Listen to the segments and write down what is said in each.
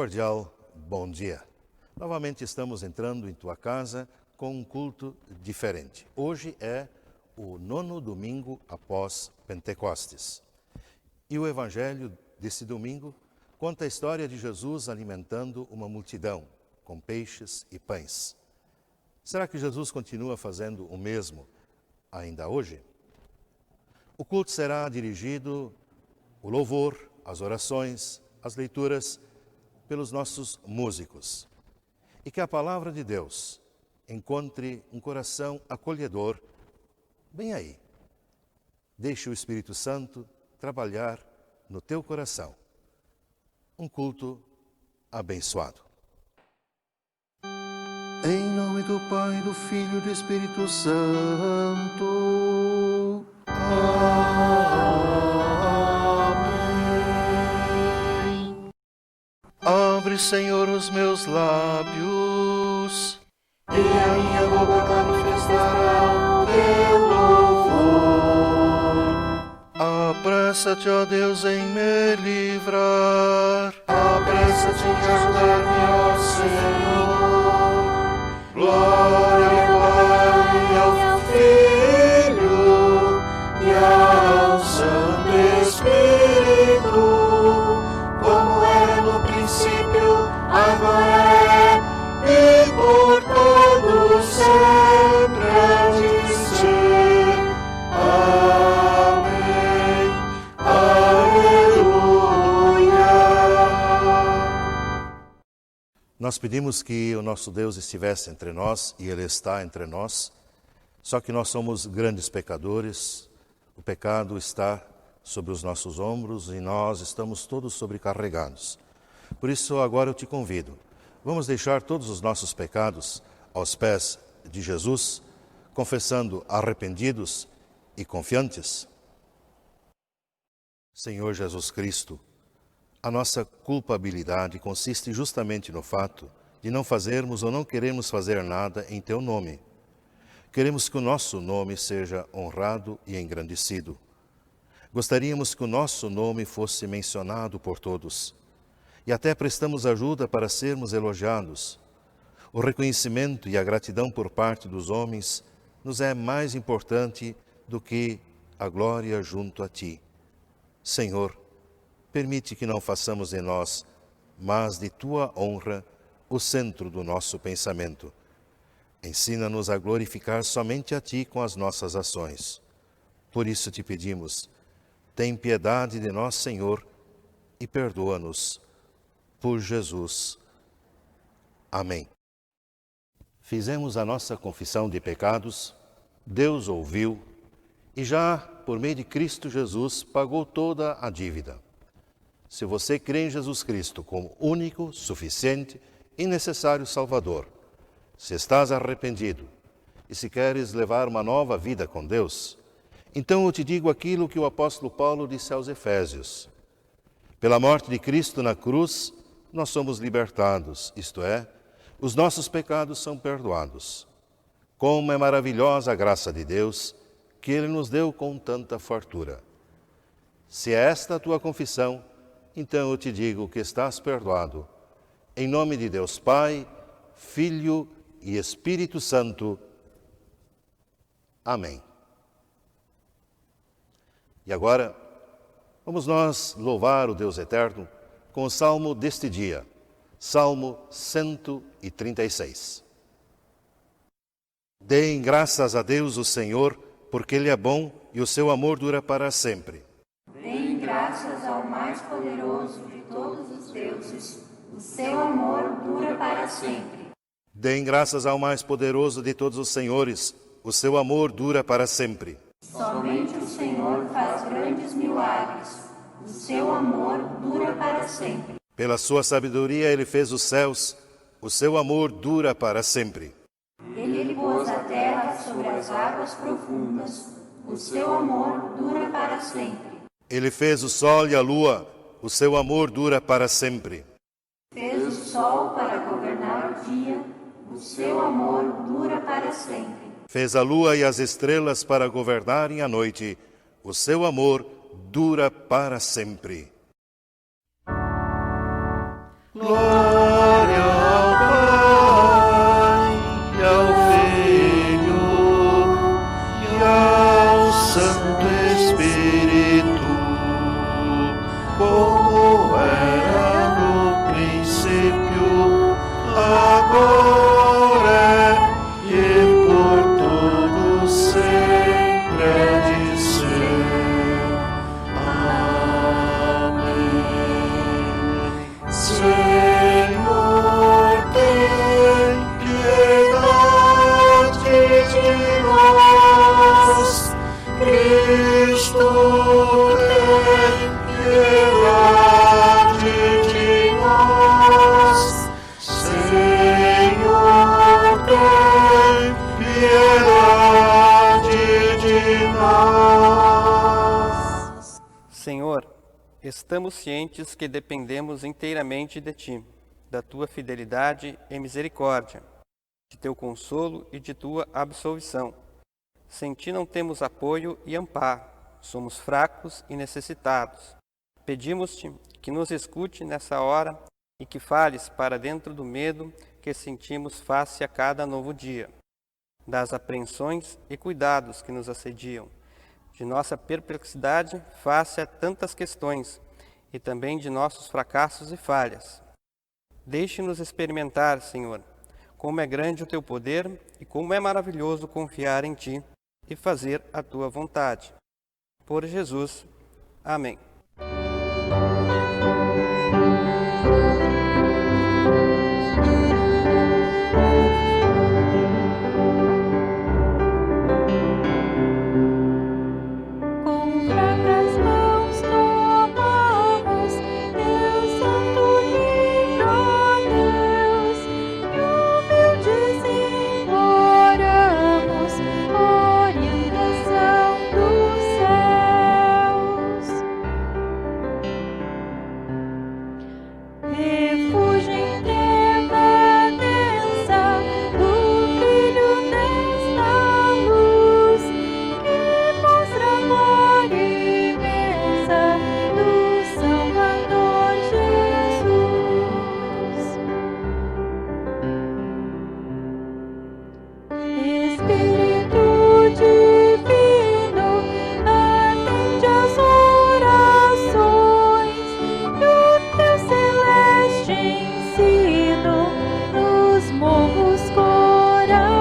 cordial bom dia. Novamente estamos entrando em tua casa com um culto diferente. Hoje é o 9º domingo após Pentecostes. E o evangelho desse domingo conta a história de Jesus alimentando uma multidão com peixes e pães. Será que Jesus continua fazendo o mesmo ainda hoje? O culto será dirigido, o louvor, as orações, as leituras, pelos nossos músicos. E que a palavra de Deus encontre um coração acolhedor bem aí. Deixe o Espírito Santo trabalhar no teu coração. Um culto abençoado. Em nome do Pai, do Filho e do Espírito Santo. Amém. Abre, Senhor, os meus lábios, e a minha boca manifestará o teu louvor. Apressa-te, ó Deus, em me livrar. Apressa-te em ajudar-me, ó Senhor. Glória ao Pai, e ao Filho e ao Santo Espírito, como era no princípio, agora é e por todo sempre há de ser. Amém. Aleluia. Nós pedimos que o nosso Deus estivesse entre nós, e Ele está entre nós, só que nós somos grandes pecadores, o pecado está sobre os nossos ombros e nós estamos todos sobrecarregados. Por isso, agora eu te convido, vamos deixar todos os nossos pecados aos pés de Jesus, confessando arrependidos e confiantes. Senhor Jesus Cristo, a nossa culpabilidade consiste justamente no fato de não fazermos ou não queremos fazer nada em Teu nome. Queremos que o nosso nome seja honrado e engrandecido. Gostaríamos que o nosso nome fosse mencionado por todos. E até prestamos ajuda para sermos elogiados. O reconhecimento e a gratidão por parte dos homens nos é mais importante do que a glória junto a Ti. Senhor, permite que não façamos de nós, mas de Tua honra, o centro do nosso pensamento. Ensina-nos a glorificar somente a Ti com as nossas ações. Por isso te pedimos, tem piedade de nós, Senhor, e perdoa-nos. Por Jesus. Amém. Fizemos a nossa confissão de pecados, Deus ouviu e já, por meio de Cristo Jesus, pagou toda a dívida. Se você crê em Jesus Cristo como único, suficiente e necessário Salvador, se estás arrependido e se queres levar uma nova vida com Deus, então eu te digo aquilo que o apóstolo Paulo disse aos Efésios. Pela morte de Cristo na cruz, nós somos libertados, isto é, os nossos pecados são perdoados. Como é maravilhosa a graça de Deus, que Ele nos deu com tanta fartura. Se é esta a tua confissão, então eu te digo que estás perdoado. Em nome de Deus Pai, Filho e Espírito Santo. Amém. E agora, vamos nós louvar o Deus Eterno com o salmo deste dia, Salmo 136. Deem graças a Deus o Senhor, porque Ele é bom e o seu amor dura para sempre. Deem graças ao mais poderoso de todos os deuses, o seu amor dura para sempre. Deem graças ao mais poderoso de todos os senhores, o seu amor dura para sempre. Somente o Senhor faz grandes milagres, o seu amor dura para sempre. Pela sua sabedoria Ele fez os céus, o seu amor dura para sempre. Ele pôs a terra sobre as águas profundas, o seu amor dura para sempre. Ele fez o sol e a lua, o seu amor dura para sempre. Fez o sol para governar o dia, o seu amor dura para sempre. Fez a lua e as estrelas para governarem a noite, o seu amor dura para sempre. Glória ao Pai, e ao Filho, e ao Santo Espírito, como era no princípio, agora e por todo sempre há de ser. Amém. Senhor, tem piedade de nós. Cristo, tem piedade de nós. Senhor, tem piedade de nós. Senhor, estamos cientes que dependemos inteiramente de Ti, da Tua fidelidade e misericórdia, de Teu consolo e de Tua absolvição. Sem Ti não temos apoio e amparo, somos fracos e necessitados. Pedimos-te que nos escute nessa hora e que fales para dentro do medo que sentimos face a cada novo dia, das apreensões e cuidados que nos assediam, de nossa perplexidade face a tantas questões e também de nossos fracassos e falhas. Deixe-nos experimentar, Senhor, como é grande o Teu poder e como é maravilhoso confiar em Ti e fazer a Tua vontade. Por Jesus. Amém. Com francas mãos tomamos Teu santo livro, ó Deus, e humildes imploramos orientação dos céus. Refúgio em treva densa, do brilho desta luz, que mostra a glória imensa do Salvador Jesus. Espírito Divino, atende às orações e o Teu celeste ensino nos move os corações.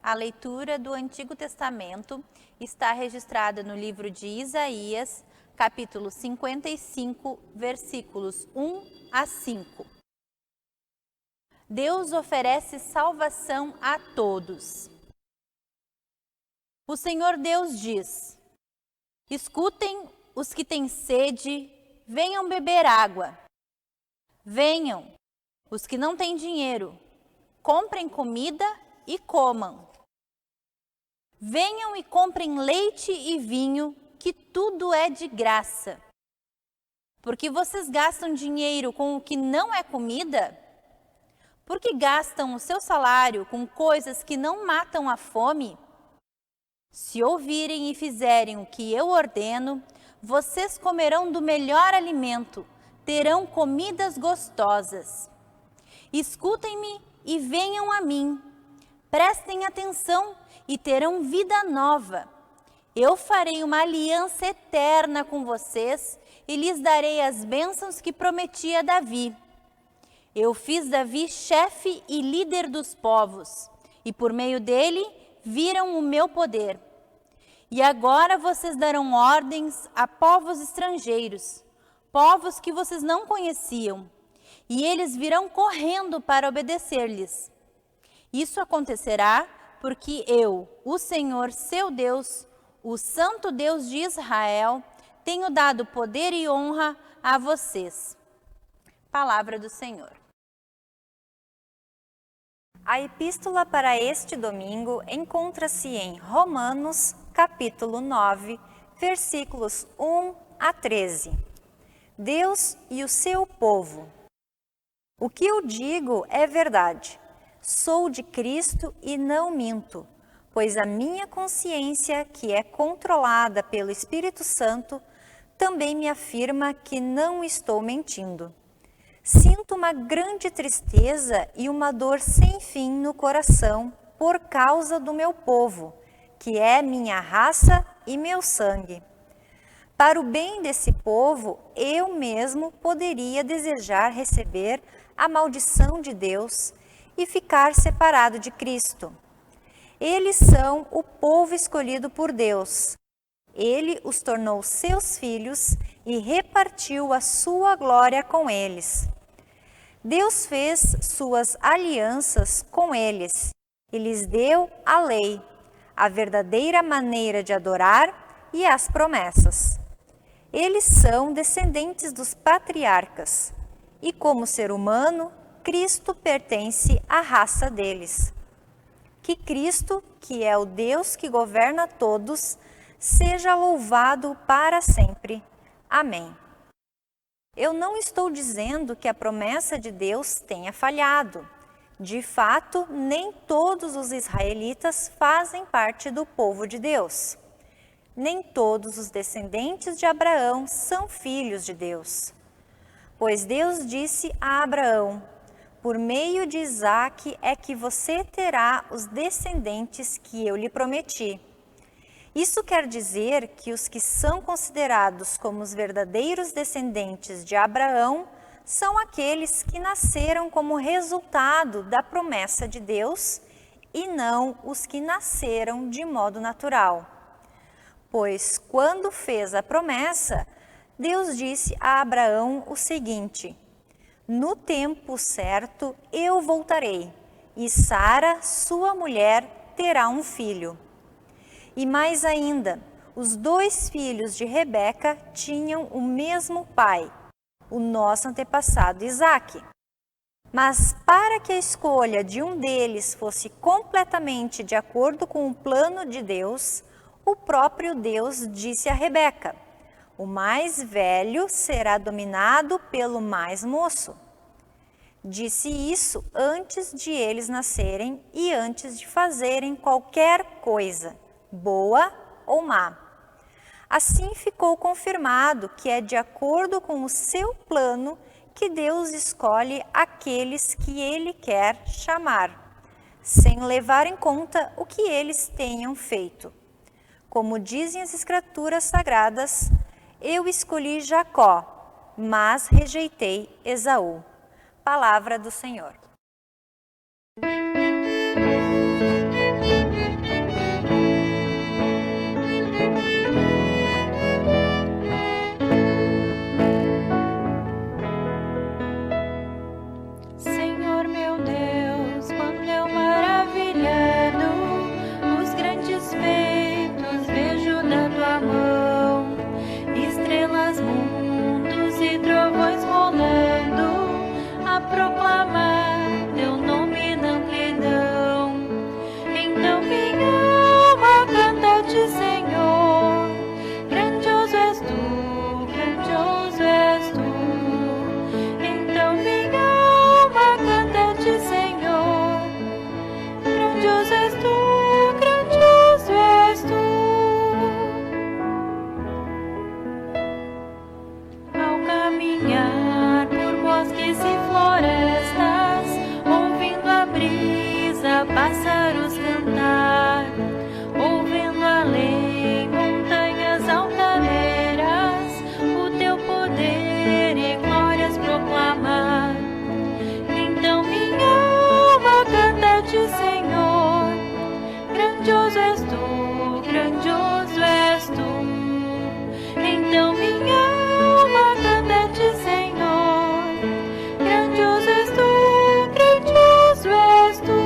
A leitura do Antigo Testamento está registrada no livro de Isaías, capítulo 55, versículos 1 a 5. Deus oferece salvação a todos. O Senhor Deus diz: escutem os que têm sede, venham beber água. Venham, os que não têm dinheiro, comprem comida e comam. Venham e comprem leite e vinho, que tudo é de graça. Porque vocês gastam dinheiro com o que não é comida? Porque gastam o seu salário com coisas que não matam a fome? Se ouvirem e fizerem o que eu ordeno, vocês comerão do melhor alimento, terão comidas gostosas. Escutem-me e venham a mim. Prestem atenção e terão vida nova. Eu farei uma aliança eterna com vocês e lhes darei as bênçãos que prometi a Davi. Eu fiz Davi chefe e líder dos povos, e por meio dele viram o meu poder. E agora vocês darão ordens a povos estrangeiros, povos que vocês não conheciam, e eles virão correndo para obedecer-lhes. Isso acontecerá porque eu, o Senhor, seu Deus, o Santo Deus de Israel, tenho dado poder e honra a vocês. Palavra do Senhor. A epístola para este domingo encontra-se em Romanos, capítulo 9, versículos 1 a 13. Deus e o seu povo. O que eu digo é verdade. Sou de Cristo e não minto, pois a minha consciência, que é controlada pelo Espírito Santo, também me afirma que não estou mentindo. Sinto uma grande tristeza e uma dor sem fim no coração por causa do meu povo, que é minha raça e meu sangue. Para o bem desse povo, eu mesmo poderia desejar receber a maldição de Deus e ficar separado de Cristo. Eles são o povo escolhido por Deus. Ele os tornou seus filhos e repartiu a sua glória com eles. Deus fez suas alianças com eles e lhes deu a lei, a verdadeira maneira de adorar e as promessas. Eles são descendentes dos patriarcas e, como ser humano, Cristo pertence à raça deles. Que Cristo, que é o Deus que governa todos, seja louvado para sempre. Amém. Eu não estou dizendo que a promessa de Deus tenha falhado. De fato, nem todos os israelitas fazem parte do povo de Deus. Nem todos os descendentes de Abraão são filhos de Deus. Pois Deus disse a Abraão: por meio de Isaque é que você terá os descendentes que eu lhe prometi. Isso quer dizer que os que são considerados como os verdadeiros descendentes de Abraão são aqueles que nasceram como resultado da promessa de Deus e não os que nasceram de modo natural. Pois quando fez a promessa, Deus disse a Abraão o seguinte: no tempo certo eu voltarei, e Sara, sua mulher, terá um filho. E mais ainda, os 2 filhos de Rebeca tinham o mesmo pai, o nosso antepassado Isaque. Mas para que a escolha de um deles fosse completamente de acordo com o plano de Deus, o próprio Deus disse a Rebeca: o mais velho será dominado pelo mais moço. Disse isso antes de eles nascerem e antes de fazerem qualquer coisa, boa ou má. Assim ficou confirmado que é de acordo com o seu plano que Deus escolhe aqueles que Ele quer chamar, sem levar em conta o que eles tenham feito. Como dizem as Escrituras Sagradas, eu escolhi Jacó, mas rejeitei Esaú. Palavra do Senhor. Senhor meu Deus, quando eu maravilhado os grandes feitos vejo da tua mão, estrelas, mundos e trovões rolando a proclamar teu nome na amplidão. Então minha alma canta-te, Senhor, grandioso és tu, grandioso és tu. Então minha alma canta-te, Senhor, grandioso és tu, grandioso és tu. Ao caminhar por bosques e florestas, ouvindo a brisa, pássaros cantar, ouvindo além montanhas altaneras, o teu poder e glórias proclamar. Então minha alma canta-te, Senhor, grandioso és tu, grandioso és tu. Então minha alma canta-te, Senhor, grandioso és tu, grandioso és tu.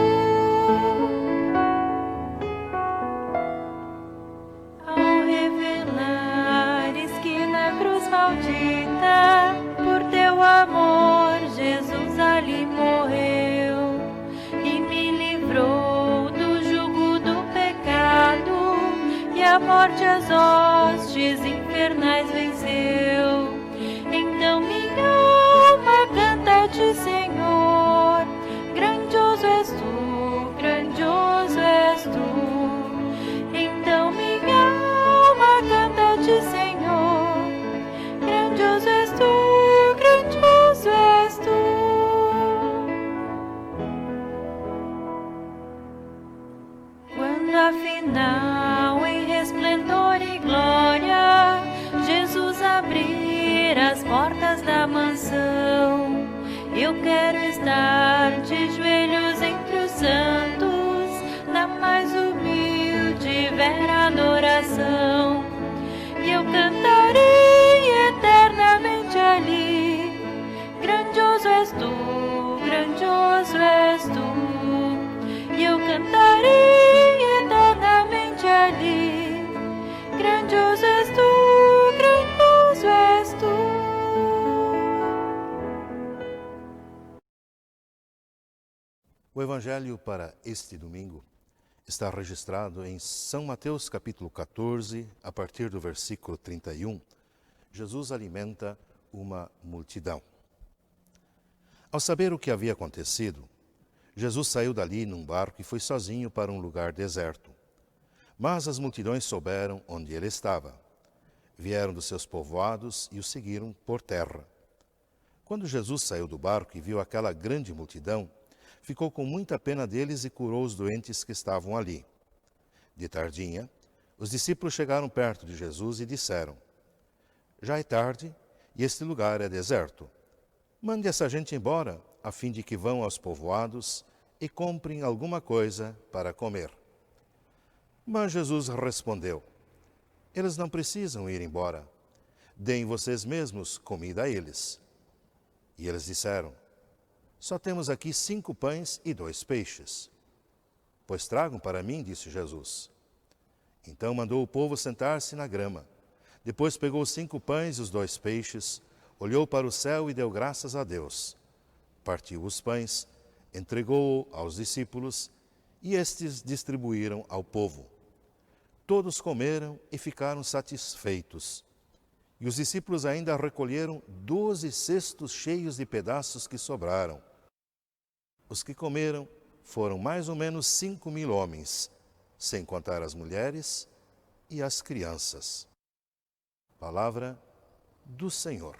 Ao revelares que na cruz maldita, por teu amor, Jesus ali morreu e me livrou do jugo do pecado, e a morte as hostes infernais venceu. Então minha alma canta-te, Senhor, grandioso és tu, grandioso és tu. Eu quero estar de joelhos entre os santos, na mais humilde e vera adoração. E eu cantarei eternamente ali. Grandioso és tu, grandioso és tu. E eu cantarei eternamente ali. Grandioso és tu, grandioso és tu. O Evangelho para este domingo está registrado em São Mateus capítulo 14, a partir do versículo 31. Jesus alimenta uma multidão. Ao saber o que havia acontecido, Jesus saiu dali num barco e foi sozinho para um lugar deserto. Mas as multidões souberam onde ele estava. Vieram dos seus povoados e o seguiram por terra. Quando Jesus saiu do barco e viu aquela grande multidão, ficou com muita pena deles e curou os doentes que estavam ali. De tardinha, os discípulos chegaram perto de Jesus e disseram: Já é tarde e este lugar é deserto. Mande essa gente embora, a fim de que vão aos povoados e comprem alguma coisa para comer. Mas Jesus respondeu: Eles não precisam ir embora. Deem vocês mesmos comida a eles. E eles disseram: Só temos aqui 5 pães e 2 peixes. Pois tragam para mim, disse Jesus. Então mandou o povo sentar-se na grama. Depois pegou os 5 pães e os 2 peixes, olhou para o céu e deu graças a Deus. Partiu os pães, entregou-o aos discípulos e estes distribuíram ao povo. Todos comeram e ficaram satisfeitos. E os discípulos ainda recolheram 12 cestos cheios de pedaços que sobraram. Os que comeram foram mais ou menos 5.000 homens, sem contar as mulheres e as crianças. Palavra do Senhor.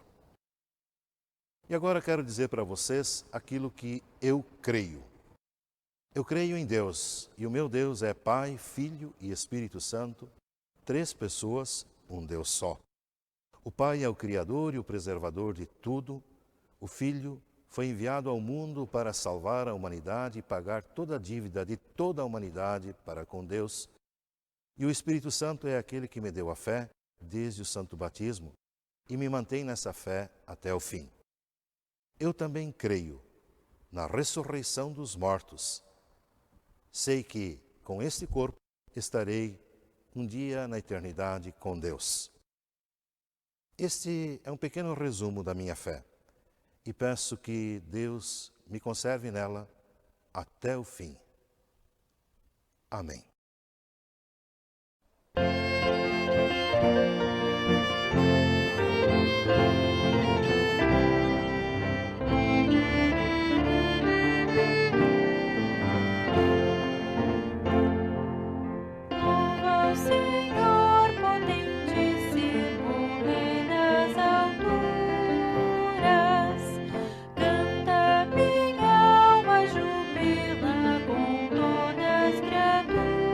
E agora quero dizer para vocês aquilo que eu creio. Eu creio em Deus, e o meu Deus é Pai, Filho e Espírito Santo, 3 pessoas, um Deus só. O Pai é o Criador e o preservador de tudo. O Filho foi enviado ao mundo para salvar a humanidade e pagar toda a dívida de toda a humanidade para com Deus. E o Espírito Santo é aquele que me deu a fé desde o santo batismo e me mantém nessa fé até o fim. Eu também creio na ressurreição dos mortos. Sei que, com este corpo, estarei um dia na eternidade com Deus. Este é um pequeno resumo da minha fé e peço que Deus me conserve nela até o fim. Amém. Canta minha alma, jubila com todas as criaturas.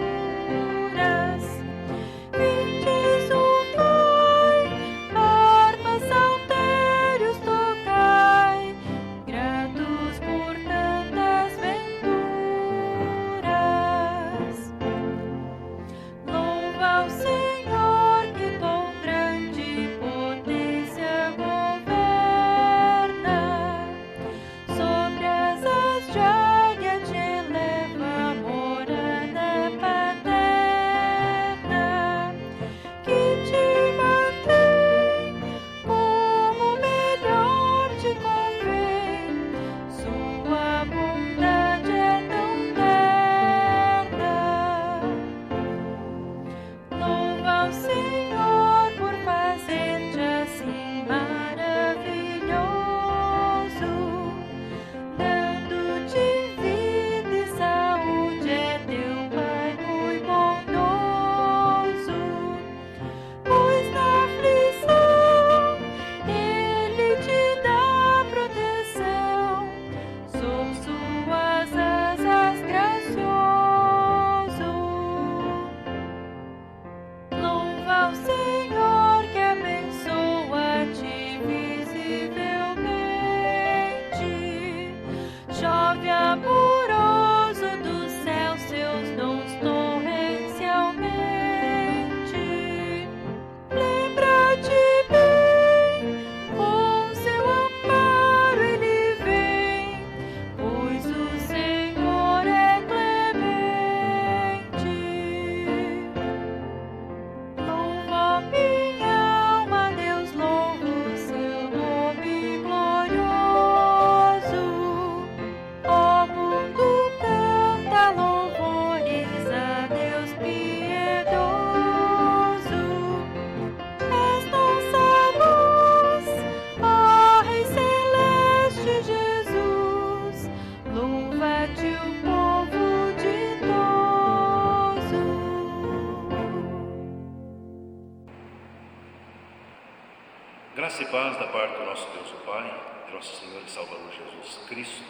paz da parte do nosso Deus, o Pai, de nosso Senhor e Salvador Jesus Cristo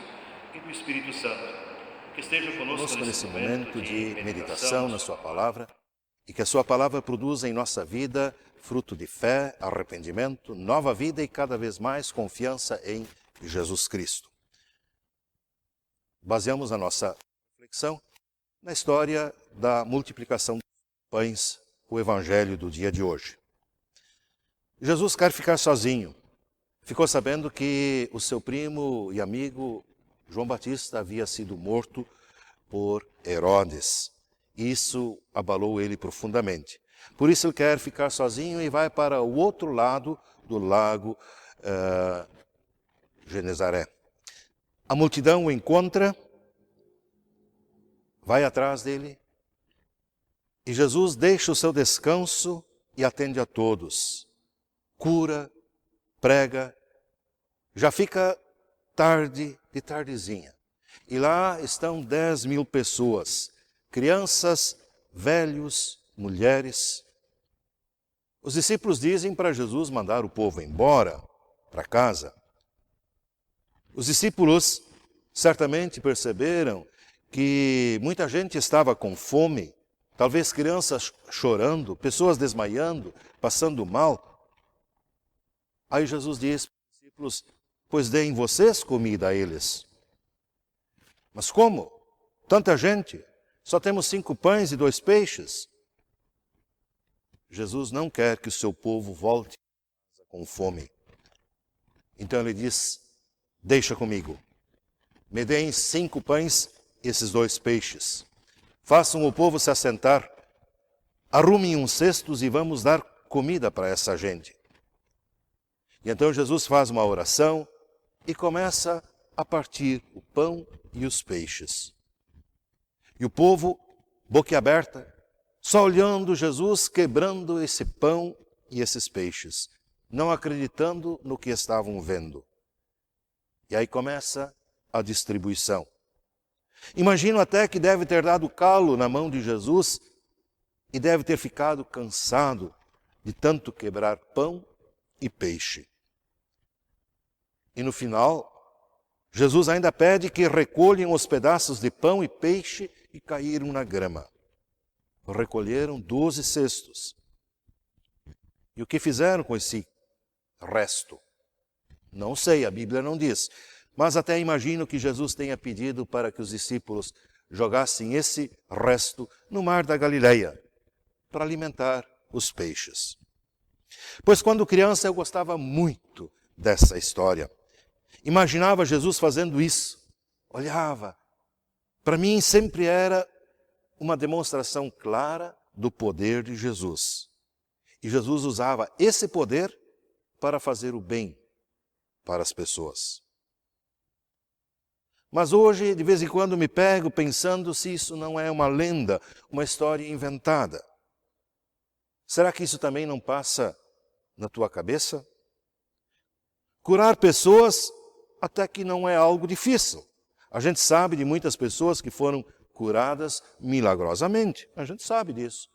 e do Espírito Santo, que esteja conosco nesse momento de meditação na sua palavra e que a sua palavra produza em nossa vida fruto de fé, arrependimento, nova vida e cada vez mais confiança em Jesus Cristo. Baseamos a nossa reflexão na história da multiplicação dos pães, o evangelho do dia de hoje. Jesus quer ficar sozinho. Ficou sabendo que o seu primo e amigo João Batista havia sido morto por Herodes. Isso abalou ele profundamente. Por isso ele quer ficar sozinho e vai para o outro lado do lago Genezaré. A multidão o encontra, vai atrás dele, e Jesus deixa o seu descanso e atende a todos. Cura, prega, já fica tarde, de tardezinha. E lá estão 10.000 pessoas, crianças, velhos, mulheres. Os discípulos dizem para Jesus mandar o povo embora para casa. Os discípulos certamente perceberam que muita gente estava com fome, talvez crianças chorando, pessoas desmaiando, passando mal. Aí Jesus diz para os discípulos: pois deem vocês comida a eles. Mas como? Tanta gente, só temos 5 pães e 2 peixes. Jesus não quer que o seu povo volte com fome. Então ele diz: deixa comigo, me deem 5 pães e esses 2 peixes. Façam o povo se assentar, arrumem uns cestos e vamos dar comida para essa gente. E então Jesus faz uma oração e começa a partir o pão e os peixes. E o povo, boquiaberta, só olhando Jesus quebrando esse pão e esses peixes, não acreditando no que estavam vendo. E aí começa a distribuição. Imagino até que deve ter dado calo na mão de Jesus e deve ter ficado cansado de tanto quebrar pão e peixe. E no final, Jesus ainda pede que recolham os pedaços de pão e peixe e caíram na grama. Recolheram 12 cestos. E o que fizeram com esse resto? Não sei, a Bíblia não diz. Mas até imagino que Jesus tenha pedido para que os discípulos jogassem esse resto no mar da Galileia, para alimentar os peixes. Pois quando criança eu gostava muito dessa história. Imaginava Jesus fazendo isso, olhava. Para mim sempre era uma demonstração clara do poder de Jesus. E Jesus usava esse poder para fazer o bem para as pessoas. Mas hoje, de vez em quando, me pego pensando se isso não é uma lenda, uma história inventada. Será que isso também não passa na tua cabeça? Curar pessoas até que não é algo difícil. A gente sabe de muitas pessoas que foram curadas milagrosamente. A gente sabe disso.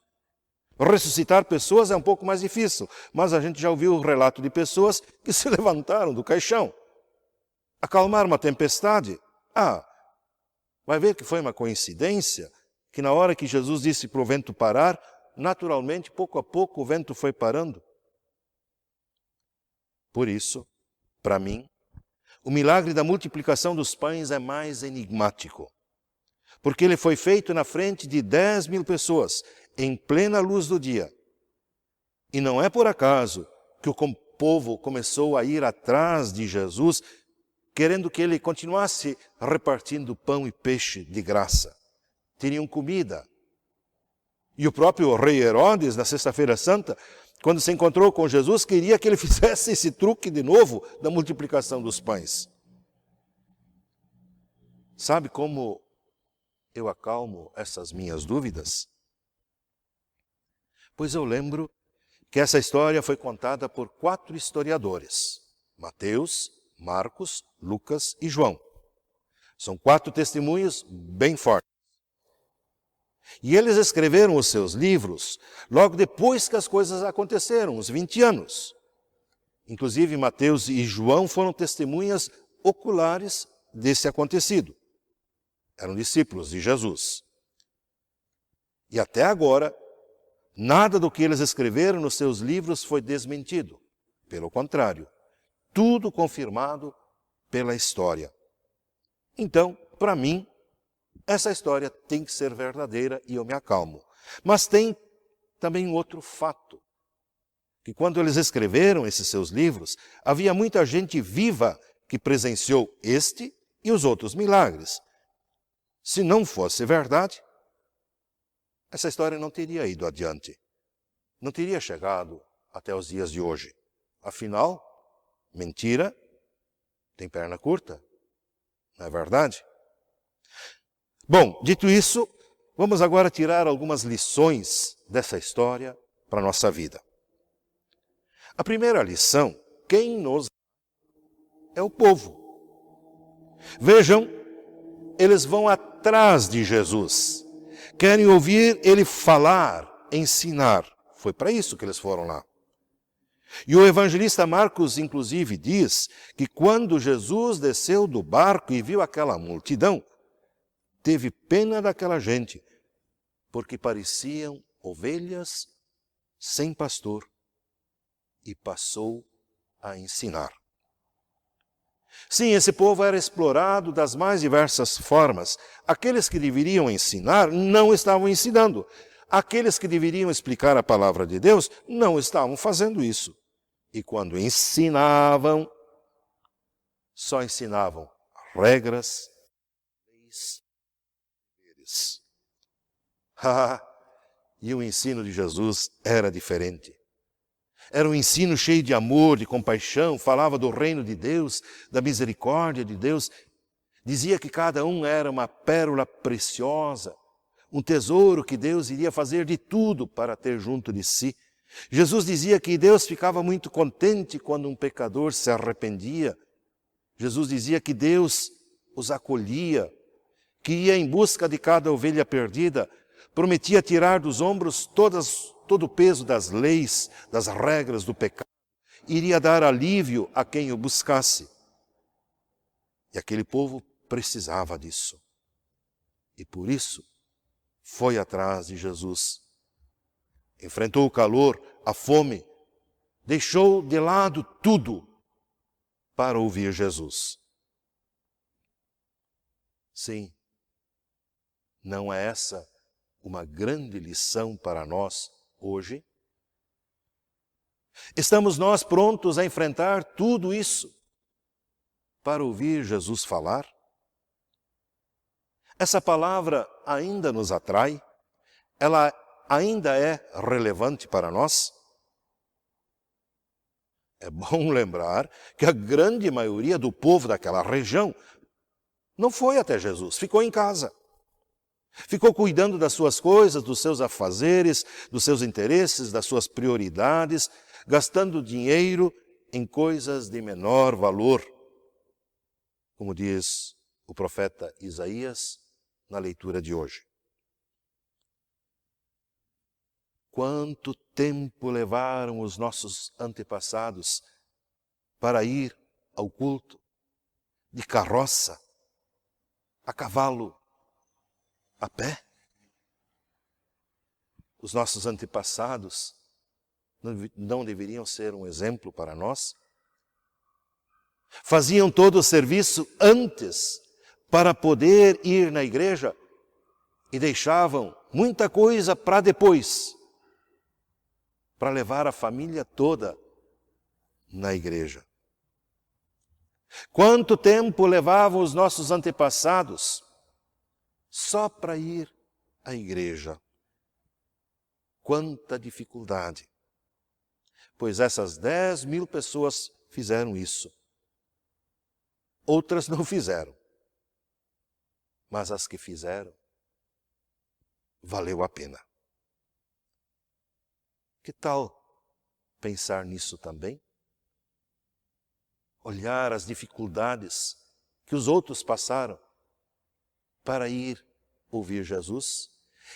Ressuscitar pessoas é um pouco mais difícil, mas a gente já ouviu o relato de pessoas que se levantaram do caixão. Acalmar uma tempestade. Vai ver que foi uma coincidência, que na hora que Jesus disse para o vento parar, naturalmente, pouco a pouco, o vento foi parando. Por isso, para mim, o milagre da multiplicação dos pães é mais enigmático, porque ele foi feito na frente de 10.000 pessoas, em plena luz do dia. E não é por acaso que o povo começou a ir atrás de Jesus, querendo que ele continuasse repartindo pão e peixe de graça. Teriam comida. E o próprio rei Herodes, na Sexta-feira Santa, quando se encontrou com Jesus, queria que ele fizesse esse truque de novo da multiplicação dos pães. Sabe como eu acalmo essas minhas dúvidas? Pois eu lembro que essa história foi contada por 4 historiadores: Mateus, Marcos, Lucas e João. São 4 testemunhos bem fortes. E eles escreveram os seus livros logo depois que as coisas aconteceram, uns 20 anos. Inclusive, Mateus e João foram testemunhas oculares desse acontecido. Eram discípulos de Jesus. E até agora, nada do que eles escreveram nos seus livros foi desmentido. Pelo contrário, tudo confirmado pela história. Então, para mim, essa história tem que ser verdadeira e eu me acalmo. Mas tem também outro fato, que quando eles escreveram esses seus livros, havia muita gente viva que presenciou este e os outros milagres. Se não fosse verdade, essa história não teria ido adiante. Não teria chegado até os dias de hoje. Afinal, mentira tem perna curta, não é verdade? Bom, dito isso, vamos agora tirar algumas lições dessa história para a nossa vida. A primeira lição, quem nos é o povo. Vejam, eles vão atrás de Jesus. Querem ouvir ele falar, ensinar. Foi para isso que eles foram lá. E o evangelista Marcos, inclusive, diz que quando Jesus desceu do barco e viu aquela multidão, teve pena daquela gente, porque pareciam ovelhas sem pastor, e passou a ensinar. Sim, esse povo era explorado das mais diversas formas. Aqueles que deveriam ensinar não estavam ensinando. Aqueles que deveriam explicar a palavra de Deus não estavam fazendo isso. E quando ensinavam, só ensinavam regras, leis, deveres. E o ensino de Jesus era diferente. Era um ensino cheio de amor, de compaixão, falava do reino de Deus, da misericórdia de Deus. Dizia que cada um era uma pérola preciosa, um tesouro que Deus iria fazer de tudo para ter junto de si. Jesus dizia que Deus ficava muito contente quando um pecador se arrependia. Jesus dizia que Deus os acolhia, que ia em busca de cada ovelha perdida, prometia tirar dos ombros todo o peso das leis, das regras do pecado, iria dar alívio a quem o buscasse. E aquele povo precisava disso. E por isso foi atrás de Jesus. Enfrentou o calor, a fome, deixou de lado tudo para ouvir Jesus. Sim, não é essa uma grande lição para nós hoje? Estamos nós prontos a enfrentar tudo isso para ouvir Jesus falar? Essa palavra ainda nos atrai? Ela ainda é relevante para nós? É bom lembrar que a grande maioria do povo daquela região não foi até Jesus, ficou em casa. Ficou cuidando das suas coisas, dos seus afazeres, dos seus interesses, das suas prioridades, gastando dinheiro em coisas de menor valor. Como diz o profeta Isaías na leitura de hoje. Quanto tempo levaram os nossos antepassados para ir ao culto de carroça, a cavalo, a pé? Os nossos antepassados não deveriam ser um exemplo para nós? Faziam todo o serviço antes para poder ir na igreja e deixavam muita coisa para depois, para levar a família toda na igreja. Quanto tempo levavam os nossos antepassados só para ir à igreja? Quanta dificuldade! Pois essas 10.000 pessoas fizeram isso. Outras não fizeram. Mas as que fizeram, valeu a pena. Que tal pensar nisso também? Olhar as dificuldades que os outros passaram para ir ouvir Jesus.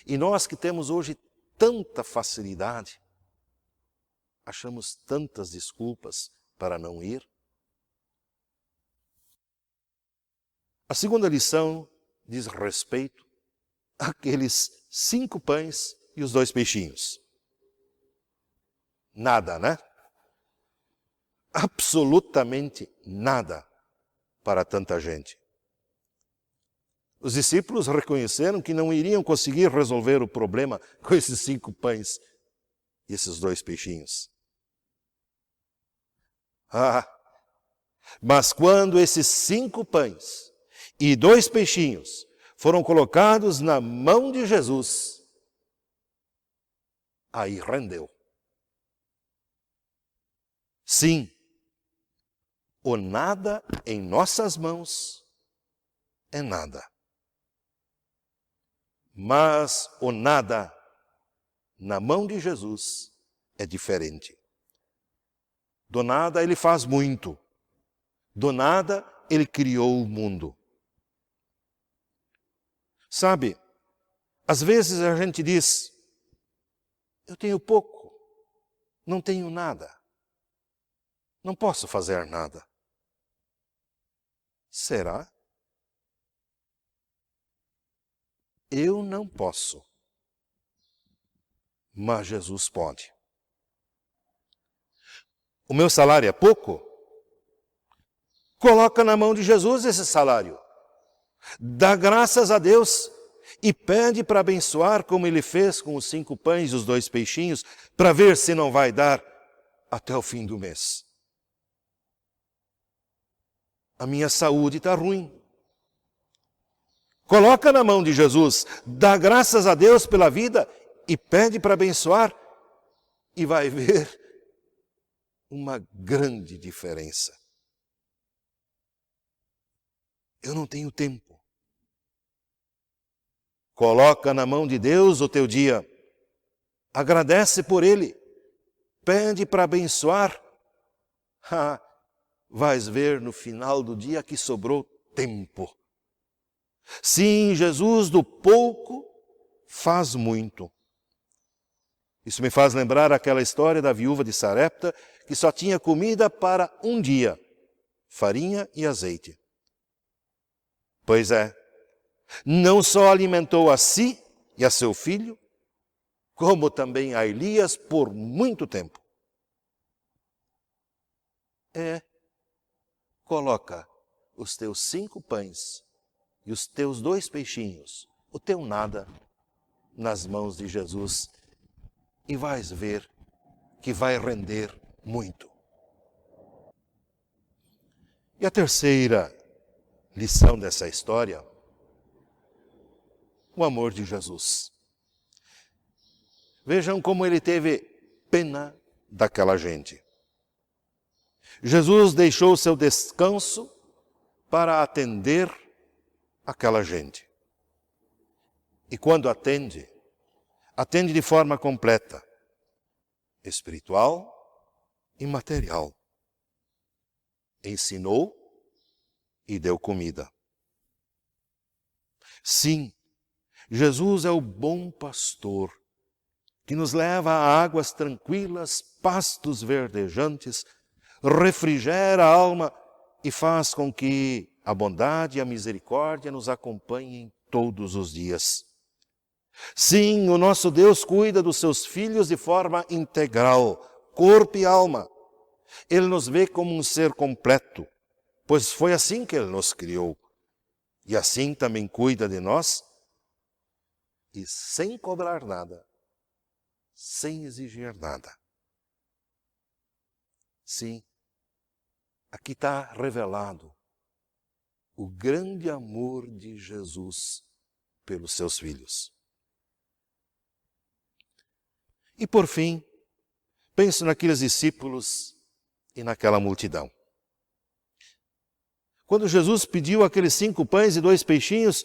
E nós que temos hoje tanta facilidade, achamos tantas desculpas para não ir? A segunda lição diz respeito àqueles 5 pães e os 2 peixinhos. Nada, né? Absolutamente nada para tanta gente. Os discípulos reconheceram que não iriam conseguir resolver o problema com esses 5 pães e esses 2 peixinhos. Mas quando esses 5 pães e 2 peixinhos foram colocados na mão de Jesus, aí rendeu. Sim, o nada em nossas mãos é nada. Mas o nada na mão de Jesus é diferente. Do nada ele faz muito. Do nada ele criou o mundo. Sabe, às vezes a gente diz, eu tenho pouco, não tenho nada, não posso fazer nada. Será? Eu não posso, mas Jesus pode. O meu salário é pouco? Coloca na mão de Jesus esse salário. Dá graças a Deus e pede para abençoar como ele fez com os 5 pães e os 2 peixinhos, para ver se não vai dar até o fim do mês. A minha saúde está ruim. Coloca na mão de Jesus, dá graças a Deus pela vida e pede para abençoar e vai ver uma grande diferença. Eu não tenho tempo. Coloca na mão de Deus o teu dia. Agradece por ele. Pede para abençoar. Vais ver no final do dia que sobrou tempo. Sim, Jesus do pouco faz muito. Isso me faz lembrar aquela história da viúva de Sarepta que só tinha comida para um dia, farinha e azeite. Pois é, não só alimentou a si e a seu filho, como também a Elias por muito tempo. Coloca os teus 5 pães e os teus 2 peixinhos, o teu nada, nas mãos de Jesus e vais ver que vai render muito. E a terceira lição dessa história, o amor de Jesus. Vejam como ele teve pena daquela gente. Jesus deixou seu descanso para atender aquela gente. E quando atende, atende de forma completa, espiritual e material. Ensinou e deu comida. Sim, Jesus é o bom pastor que nos leva a águas tranquilas, pastos verdejantes, refrigera a alma e faz com que a bondade e a misericórdia nos acompanhem todos os dias. Sim, o nosso Deus cuida dos seus filhos de forma integral, corpo e alma. Ele nos vê como um ser completo, pois foi assim que Ele nos criou. E assim também cuida de nós, e sem cobrar nada, sem exigir nada. Sim, aqui está revelado o grande amor de Jesus pelos seus filhos. E por fim, penso naqueles discípulos e naquela multidão. Quando Jesus pediu aqueles 5 pães e 2 peixinhos,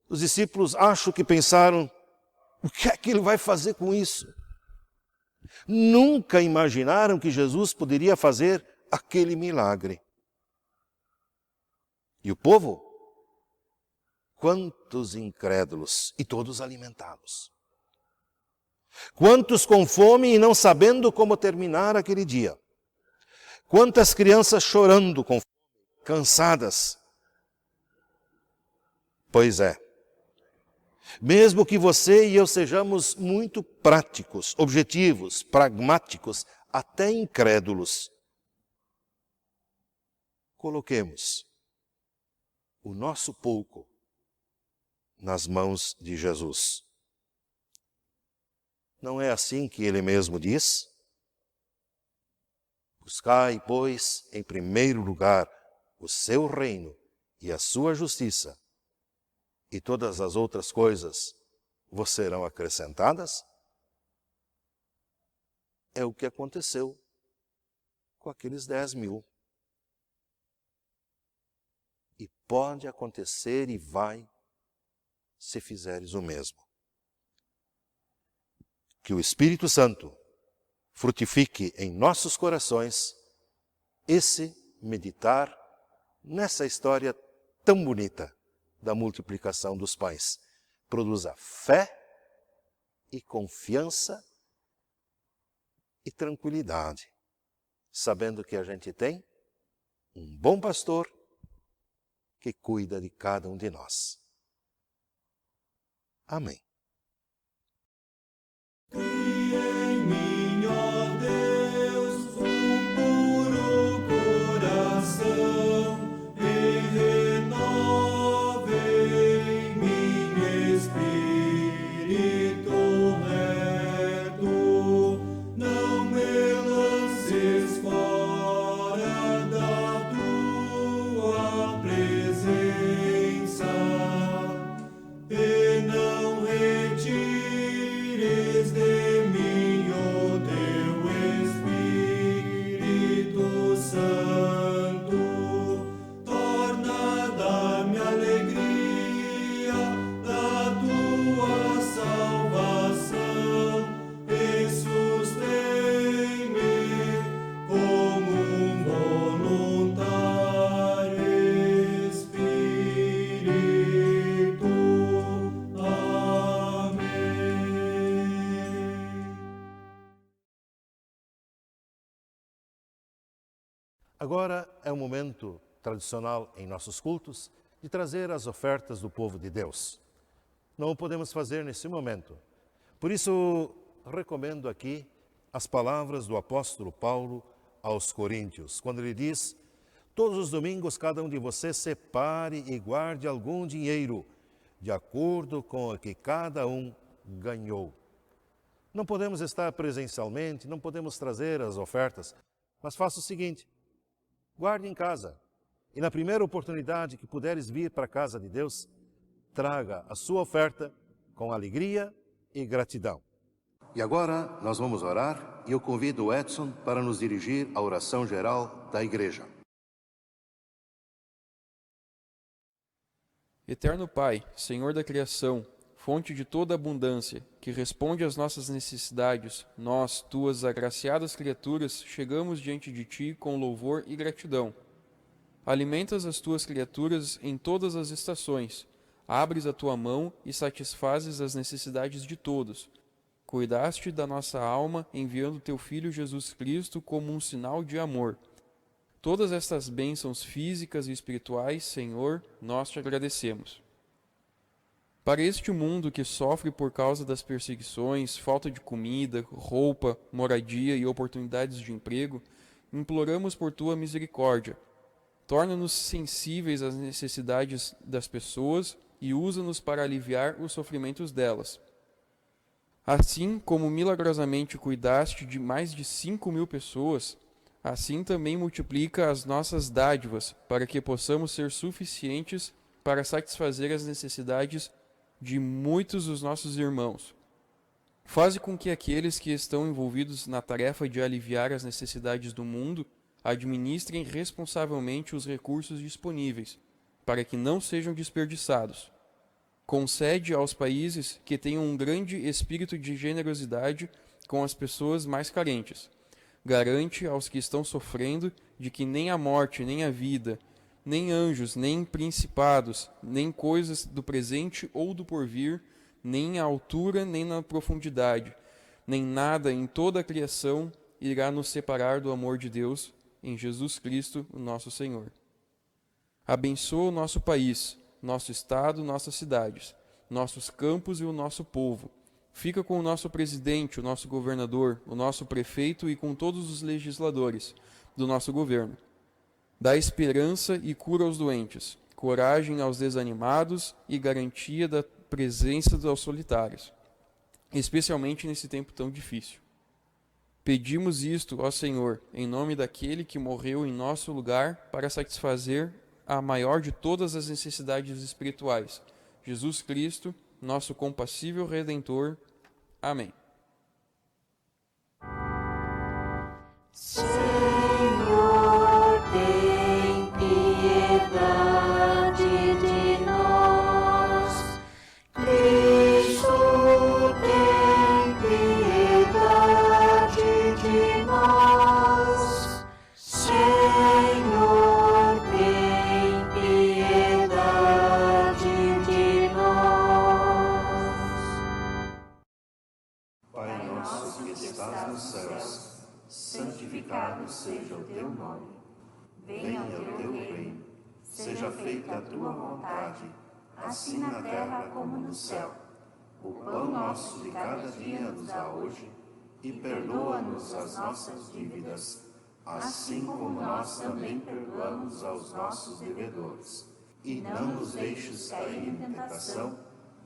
os discípulos acho que pensaram, o que é que ele vai fazer com isso? Nunca imaginaram que Jesus poderia fazer aquele milagre. E o povo? Quantos incrédulos e todos alimentados. Quantos com fome e não sabendo como terminar aquele dia. Quantas crianças chorando com fome, cansadas. Pois é. Mesmo que você e eu sejamos muito práticos, objetivos, pragmáticos, até incrédulos, coloquemos o nosso pouco nas mãos de Jesus. Não é assim que ele mesmo diz? Buscai, pois, em primeiro lugar o seu reino e a sua justiça, e todas as outras coisas vos serão acrescentadas? É o que aconteceu com aqueles 10.000. E pode acontecer e vai, se fizeres o mesmo. Que o Espírito Santo frutifique em nossos corações esse meditar nessa história tão bonita da multiplicação dos pães. Produza fé e confiança e tranquilidade, sabendo que a gente tem um bom pastor que cuida de cada um de nós. Amém. Agora é o momento tradicional em nossos cultos de trazer as ofertas do povo de Deus. Não o podemos fazer nesse momento. Por isso, recomendo aqui as palavras do apóstolo Paulo aos Coríntios, quando ele diz: todos os domingos cada um de vocês separe e guarde algum dinheiro, de acordo com o que cada um ganhou. Não podemos estar presencialmente, não podemos trazer as ofertas, mas faça o seguinte: guarde em casa e na primeira oportunidade que puderes vir para a casa de Deus, traga a sua oferta com alegria e gratidão. E agora nós vamos orar e eu convido o Edson para nos dirigir à oração geral da igreja. Eterno Pai, Senhor da criação, fonte de toda abundância, que responde às nossas necessidades, nós, tuas agraciadas criaturas, chegamos diante de ti com louvor e gratidão. Alimentas as tuas criaturas em todas as estações, abres a tua mão e satisfazes as necessidades de todos. Cuidaste da nossa alma, enviando teu Filho Jesus Cristo como um sinal de amor. Todas estas bênçãos físicas e espirituais, Senhor, nós te agradecemos. Para este mundo que sofre por causa das perseguições, falta de comida, roupa, moradia e oportunidades de emprego, imploramos por tua misericórdia. Torna-nos sensíveis às necessidades das pessoas e usa-nos para aliviar os sofrimentos delas. Assim como milagrosamente cuidaste de mais de 5.000 pessoas, assim também multiplica as nossas dádivas, para que possamos ser suficientes para satisfazer as necessidades de muitos dos nossos irmãos. Faze com que aqueles que estão envolvidos na tarefa de aliviar as necessidades do mundo administrem responsavelmente os recursos disponíveis, para que não sejam desperdiçados. Concede aos países que tenham um grande espírito de generosidade com as pessoas mais carentes. Garante aos que estão sofrendo de que nem a morte, nem a vida, nem anjos, nem principados, nem coisas do presente ou do porvir, nem na altura, nem na profundidade, nem nada em toda a criação irá nos separar do amor de Deus em Jesus Cristo, o nosso Senhor. Abençoa o nosso país, nosso estado, nossas cidades, nossos campos e o nosso povo. Fica com o nosso presidente, o nosso governador, o nosso prefeito e com todos os legisladores do nosso governo. Dá esperança e cura aos doentes, coragem aos desanimados e garantia da presença aos solitários, especialmente nesse tempo tão difícil. Pedimos isto, ó Senhor, em nome daquele que morreu em nosso lugar para satisfazer a maior de todas as necessidades espirituais, Jesus Cristo, nosso compassível Redentor. Amém. Senhor, tem piedade de nós. Cristo, tem piedade de nós. Senhor, tem piedade de nós. Pai nosso que estás nos céus, santificado seja o teu nome. Venha o teu reino. Seja feita a tua vontade, assim na terra como no céu. O pão nosso de cada dia nos dá hoje, e perdoa-nos as nossas dívidas, assim como nós também perdoamos aos nossos devedores. E não nos deixes cair em tentação,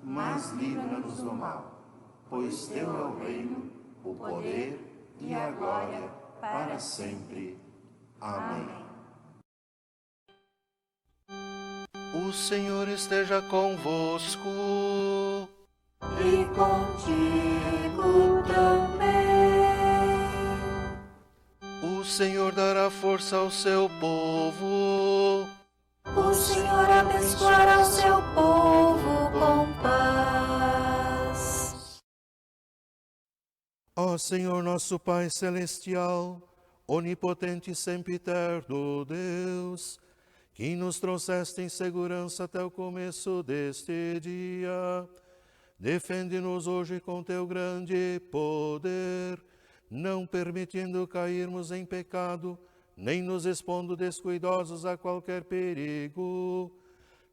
mas livra-nos do mal. Pois teu é o reino, o poder e a glória para sempre. Amém. O Senhor esteja convosco. E contigo também. O Senhor dará força ao seu povo. O Senhor abençoará o seu povo com paz. Ó Senhor nosso Pai celestial, onipotente e sempiterno Deus, que nos trouxeste em segurança até o começo deste dia, defende-nos hoje com teu grande poder, não permitindo cairmos em pecado, nem nos expondo descuidosos a qualquer perigo.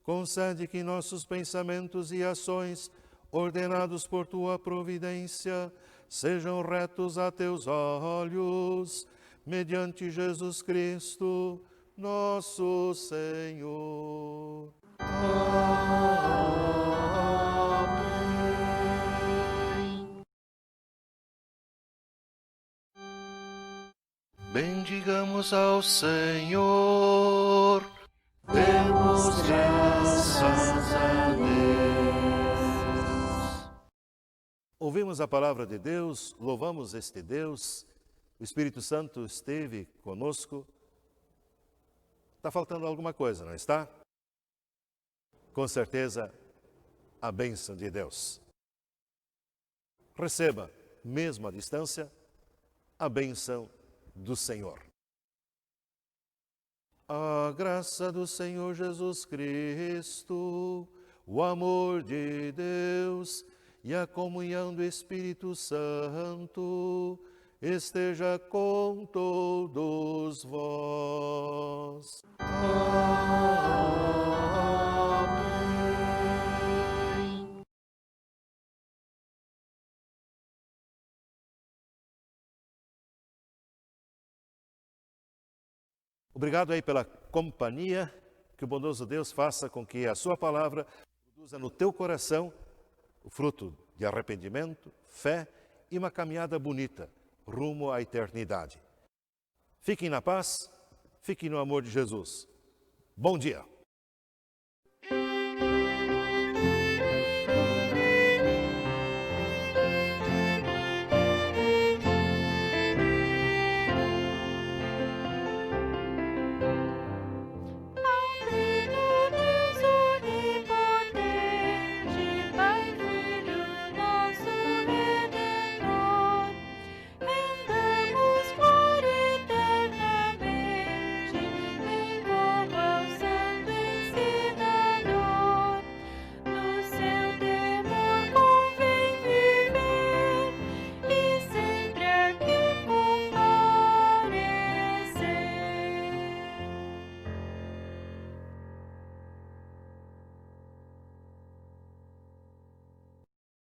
Concede que nossos pensamentos e ações, ordenados por tua providência, sejam retos a teus olhos, mediante Jesus Cristo, nosso Senhor. Amém. Bendigamos ao Senhor. Demos graças a Deus. Ouvimos a palavra de Deus, louvamos este Deus. O Espírito Santo esteve conosco. Está faltando alguma coisa, não está? Com certeza, a bênção de Deus. Receba, mesmo à distância, a bênção do Senhor. A graça do Senhor Jesus Cristo, o amor de Deus e a comunhão do Espírito Santo esteja com todos vós. Amém. Obrigado aí pela companhia, que o bondoso Deus faça com que a sua palavra produza no teu coração o fruto de arrependimento, fé e uma caminhada bonita rumo à eternidade. Fiquem na paz, fiquem no amor de Jesus. Bom dia!